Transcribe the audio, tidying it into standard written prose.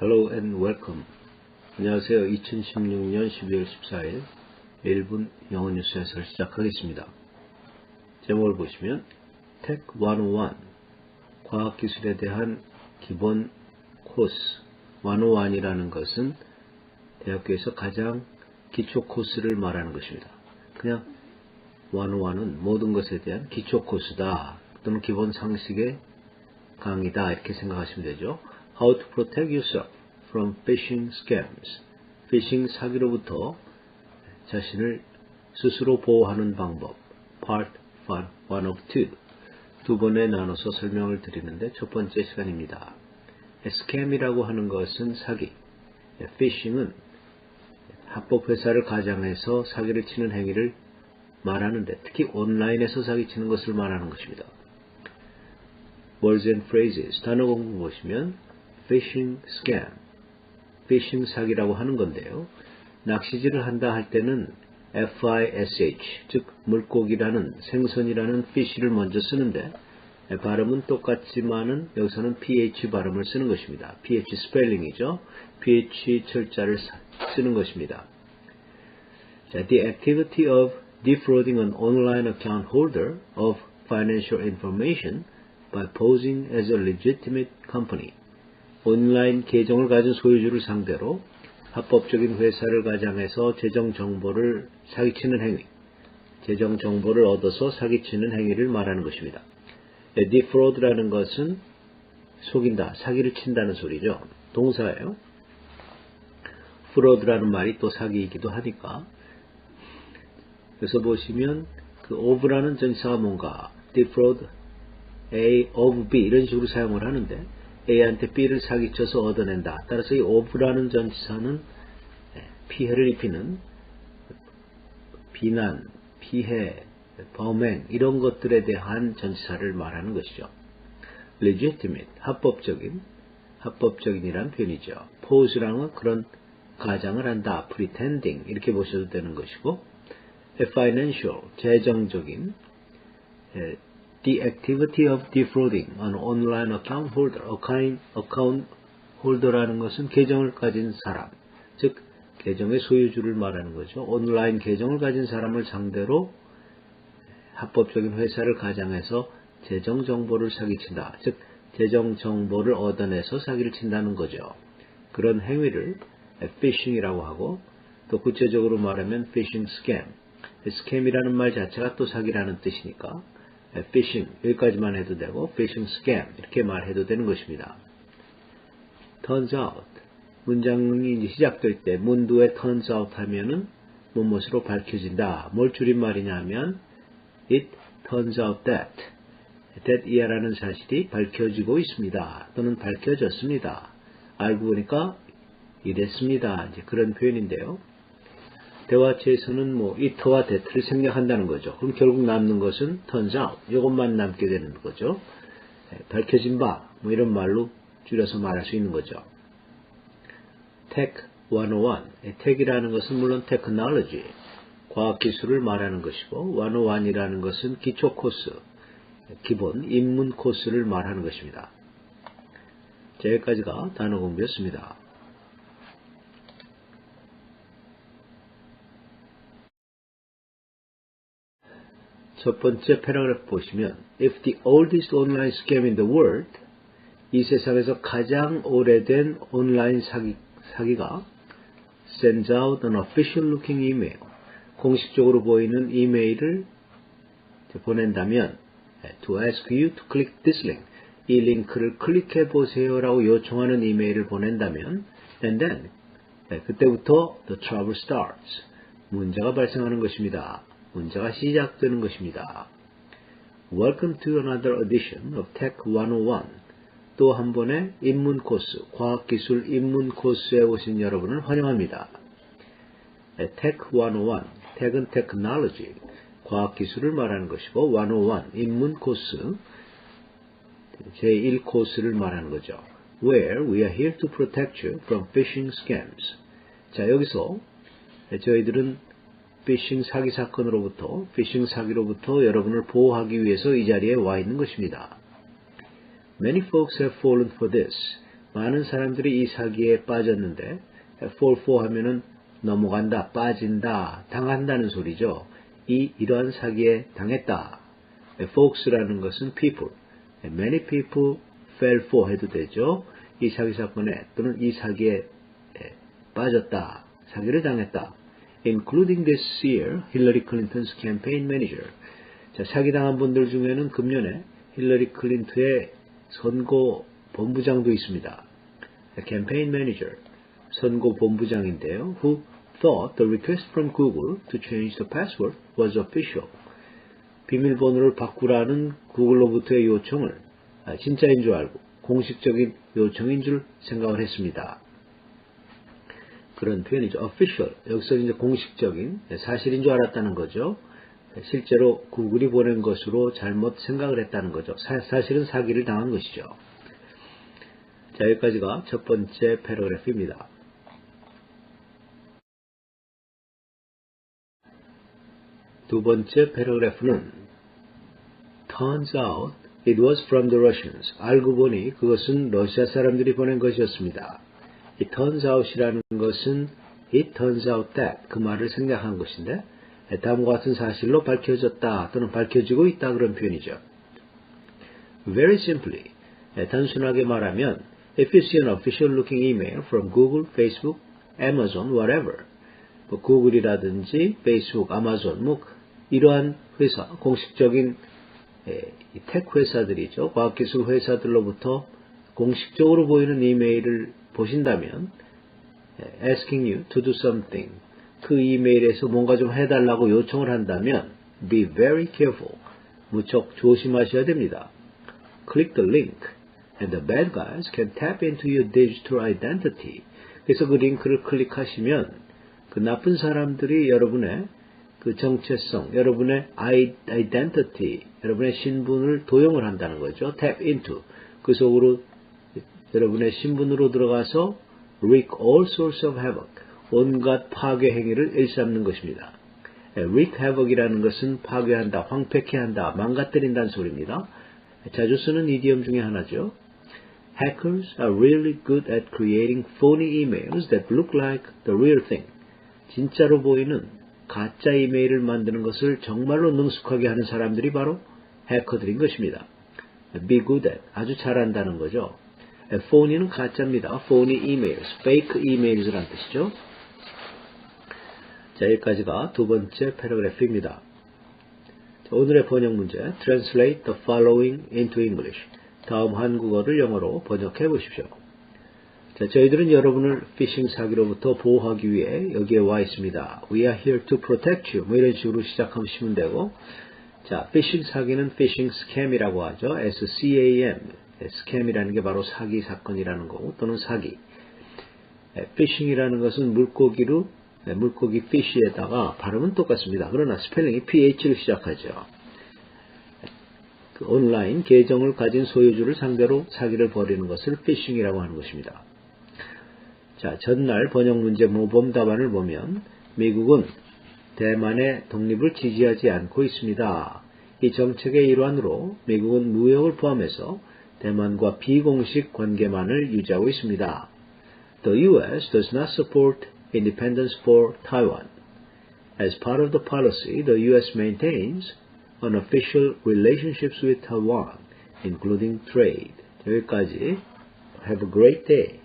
Hello and welcome. 안녕하세요. 2016년 12월 14일 일본 영어 뉴스 해설 시작하겠습니다. 제목을 보시면 Tech 101 과학기술에 대한 기본 코스 101이라는 것은 대학교에서 가장 기초 코스를 말하는 것입니다. 그냥 101은 모든 것에 대한 기초 코스다 또는 기본 상식의 강의다 이렇게 생각하시면 되죠. How to protect yourself from phishing scams. 피싱 사기로부터 자신을 스스로 보호하는 방법. Part 1 of 2. 두 번에 나눠서 설명을 드리는데 첫 번째 시간입니다. scam이라고 하는 것은 사기. phishing은 합법회사를 가장해서 사기를 치는 행위를 말하는데 특히 온라인에서 사기치는 것을 말하는 것입니다. Words and phrases. 단어 공부 보시면 phishing scam, phishing 사기라고 하는 건데요. 낚시질을 한다 할 때는 fish, 즉 물고기라는 생선이라는 fish를 먼저 쓰는데 발음은 똑같지만은 여기서는 ph 발음을 쓰는 것입니다. ph 스펠링이죠. ph 철자를 쓰는 것입니다. 자, the activity of defrauding an online account holder of financial information by posing as a legitimate company. 온라인 계정을 가진 소유주를 상대로 합법적인 회사를 가장해서 재정 정보를 사기치는 행위, 재정 정보를 얻어서 사기치는 행위를 말하는 것입니다. defraud라는 것은 속인다, 사기를 친다는 소리죠. 동사예요. fraud라는 말이 또 사기이기도 하니까. 그래서 보시면 그 of라는 전치사가 뭔가 defraud A of B 이런 식으로 사용을 하는데 A한테 B를 사기쳐서 얻어낸다. 따라서 이 of라는 전치사는 피해를 입히는 비난, 피해, 범행 이런 것들에 대한 전치사를 말하는 것이죠. legitimate, 합법적인이란 표현이죠. pose라는 건 그런 가장을 한다. pretending 이렇게 보셔도 되는 것이고 financial, 재정적인 The activity of defrauding an online account holder. account holder라는 것은 계정을 가진 사람, 즉 계정의 소유주를 말하는 거죠. 온라인 계정을 가진 사람을 상대로 합법적인 회사를 가장해서 재정 정보를 사기친다. 즉 재정 정보를 얻어내서 사기를 친다는 거죠. 그런 행위를 phishing이라고 하고 또 구체적으로 말하면 phishing scam. scam이라는 말 자체가 또 사기라는 뜻이니까 phishing 여기까지만 해도 되고 phishing scam 이렇게 말해도 되는 것입니다. turns out 문장이 시작될 때 문두에 turns out 하면은 무엇으로 밝혀진다. 뭘 줄임말이냐 하면 it turns out that 이라는 사실이 밝혀지고 있습니다. 또는 밝혀졌습니다. 알고 보니까 이랬습니다. 이제 그런 표현인데요. 대화체에서는 it와 that를 생략한다는 거죠. 그럼 결국 남는 것은 turns out, 이것만 남게 되는 거죠. 밝혀진 바, 이런 말로 줄여서 말할 수 있는 거죠. Tech 101, tech이라는 것은 물론 technology, 과학기술을 말하는 것이고 101이라는 것은 기초 코스, 기본 입문 코스를 말하는 것입니다. 자, 여기까지가 단어 공부였습니다. 첫 번째 패러그래프 보시면 If the oldest online scam in the world 이 세상에서 가장 오래된 온라인 사기가 sends out an official looking email 공식적으로 보이는 이메일을 보낸다면 to ask you to click this link 이 링크를 클릭해 보세요 라고 요청하는 이메일을 보낸다면 and then 그때부터 the trouble starts 문제가 발생하는 것입니다. 문제가 시작되는 것입니다. Welcome to another edition of Tech 101. 또 한 번의 입문 코스, 과학기술 입문 코스에 오신 여러분을 환영합니다. Tech 101, Tech은 Technology, 과학기술을 말하는 것이고 101, 입문 코스, 제1 코스를 말하는 거죠. Where we are here to protect you from phishing scams. 자, 여기서 저희들은 피싱 사기 사건으로부터, 피싱 사기로부터 여러분을 보호하기 위해서 이 자리에 와 있는 것입니다. Many folks have fallen for this. 많은 사람들이 이 사기에 빠졌는데 fall for 하면은 넘어간다, 빠진다, 당한다는 소리죠. 이러한 사기에 당했다. folks라는 것은 people. Many people fell for 해도 되죠. 이 사기 사건에 또는 이 사기에 빠졌다, 사기를 당했다. Including this year, Hillary Clinton's campaign manager. 자, 사기당한 분들 중에는 금년에 힐러리 클린턴의 선거 본부장도 있습니다. campaign manager, 선거 본부장인데요. Who thought the request from Google to change the password was official. 비밀번호를 바꾸라는 구글로부터의 요청을 진짜인 줄 알고 공식적인 요청인 줄 생각을 했습니다. 그런 표현이죠. official. 여기서 이제 공식적인 사실인 줄 알았다는 거죠. 실제로 구글이 보낸 것으로 잘못 생각을 했다는 거죠. 사실은 사기를 당한 것이죠. 자, 여기까지가 첫 번째 패러그래프입니다. 두 번째 패러그래프는 Turns out it was from the Russians. 알고 보니 그것은 러시아 사람들이 보낸 것이었습니다. 이 turns out이라는 것은 it turns out that 그 말을 생략한 것인데 다음과 같은 사실로 밝혀졌다 또는 밝혀지고 있다 그런 표현이죠. Very simply, 단순하게 말하면 if you see an official looking email from Google, Facebook, Amazon, whatever 뭐 구글이라든지 페이스북, 아마존 뭐 이러한 회사, 공식적인 텍 회사들이죠. 과학기술 회사들로부터 공식적으로 보이는 이메일을 보신다면 asking you to do something 그 이메일에서 뭔가 좀 해달라고 요청을 한다면 be very careful 무척 조심하셔야 됩니다. Click the link and the bad guys can tap into your digital identity. 그래서 그 링크를 클릭하시면 그 나쁜 사람들이 여러분의 그 정체성, 여러분의 identity, 여러분의 신분을 도용을 한다는 거죠. tap into. 그 속으로 여러분의 신분으로 들어가서 wreak all sorts of havoc. 온갖 파괴 행위를 일삼는 것입니다. wreak havoc이라는 것은 파괴한다, 황폐케 한다, 망가뜨린다는 소리입니다. 자주 쓰는 이디엄 중에 하나죠. Hackers are really good at creating phony emails that look like the real thing. 진짜로 보이는 가짜 이메일을 만드는 것을 정말로 능숙하게 하는 사람들이 바로 해커들인 것입니다. Be good at, 아주 잘한다는 거죠. phony는 가짜입니다. phony emails, fake emails라는 뜻이죠. 자, 여기까지가 두 번째 패러그래프입니다. 자, 오늘의 번역 문제, Translate the following into English. 다음 한국어를 영어로 번역해 보십시오. 자, 저희들은 여러분을 피싱 사기로부터 보호하기 위해 여기에 와 있습니다. We are here to protect you. 뭐 이런 식으로 시작하시면 되고, 자, 피싱 사기는 피싱 스캠이라고 하죠. SCAM. 스캠이라는 게 바로 사기 사건이라는 거고, 또는 사기. 피싱이라는 것은 물고기로, 물고기 fish에다가 발음은 똑같습니다. 그러나 스펠링이 PH로 시작하죠. 그 온라인 계정을 가진 소유주를 상대로 사기를 벌이는 것을 피싱이라고 하는 것입니다. 자, 전날 번역 문제 모범 답안을 보면 미국은 대만의 독립을 지지하지 않고 있습니다. 이 정책의 일환으로 미국은 무역을 포함해서 대만과 비공식 관계만을 유지하고 있습니다. The U.S. does not support independence for Taiwan. As part of the policy, the U.S. maintains unofficial relationships with Taiwan, including trade. 여기까지. Have a great day.